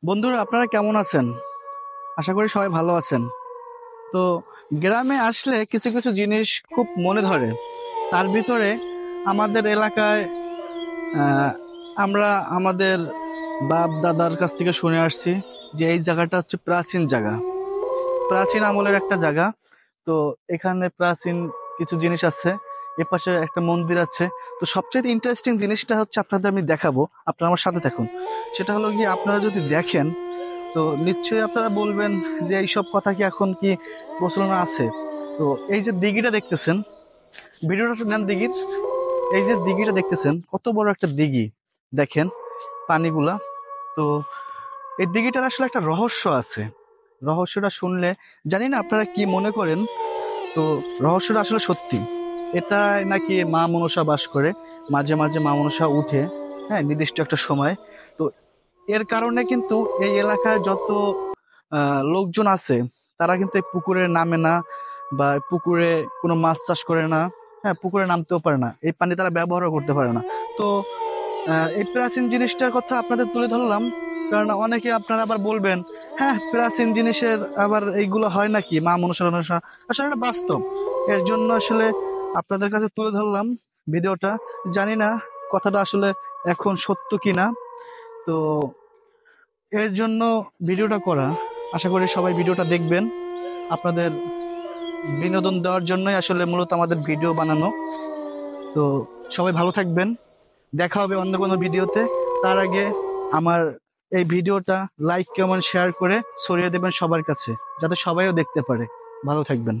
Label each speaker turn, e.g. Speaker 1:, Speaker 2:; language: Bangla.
Speaker 1: বন্ধুরা, আপনারা কেমন আছেন? আশা করি সবাই ভালো আছেন। তো গ্রামে আসলে কিছু কিছু জিনিস খুব মনে ধরে। তার ভিতরে আমাদের এলাকায় আহ, আমরা আমাদের বাপ দাদার কাছ থেকে শুনে আসছি যে এই জায়গাটা হচ্ছে প্রাচীন জায়গা, প্রাচীন আমলের একটা জায়গা। তো এখানে প্রাচীন কিছু জিনিস আছে, এপাশে একটা মন্দির আছে। তো সবচেয়ে ইন্টারেস্টিং জিনিসটা হচ্ছে আপনাদের আমি দেখাবো, আপনারা আমার সাথে থাকুন। সেটা হলো কি, আপনারা যদি দেখেন তো নিশ্চয়ই আপনারা বলবেন যে এইসব কথা কি এখন কি প্রচলন আছে। তো এই যে দিঘিটা দেখতেছেন, ভিডিওটা একটু নেন দিঘির। এই যে দিঘিটা দেখতেছেন, কত বড় একটা দিঘি, দেখেন পানিগুলা। তো এই দিঘিটার আসলে একটা রহস্য আছে। রহস্যটা শুনলে জানি না আপনারা কি মনে করেন। তো রহস্যটা আসলে সত্যি। এটা নাকি মা মনসা বাস করে, মাঝে মাঝে মা মনসা উঠে, হ্যাঁ, নির্দিষ্ট একটা সময়। তো এর কারণে কিন্তু এই এলাকায় যত লোকজন আছে, তারা কিন্তু এই পুকুরে নামে না, বা এই পুকুরে কোনো মাছ চাষ করে না। হ্যাঁ, পুকুরে নামতেও পারে না, এই পানি তারা ব্যবহারও করতে পারে না। তো এই প্রাচীন জিনিসটার কথা আপনাদের তুলে ধরলাম, কারণ অনেকে আপনারা আবার বলবেন, হ্যাঁ প্রাচীন জিনিসের আবার এইগুলো হয় নাকি, মা মনসা টনসা। আসলে এটা বাস্তব। এর জন্য আসলে আপনাদের কাছে তুলে ধরলাম ভিডিওটা। জানি না কথাটা আসলে এখন সত্য কিনা। তো এর জন্য ভিডিওটা করা। আশা করি সবাই ভিডিওটা দেখবেন। আপনাদের বিনোদন দেওয়ার জন্যই আসলে মূলত আমাদের ভিডিও বানানো। তো সবাই ভালো থাকবেন, দেখা হবে অন্য কোনো ভিডিওতে। তার আগে আমার এই ভিডিওটা লাইক কমেন্ট শেয়ার করে ছড়িয়ে দেবেন সবার কাছে, যাতে সবাইও দেখতে পারে। ভালো থাকবেন।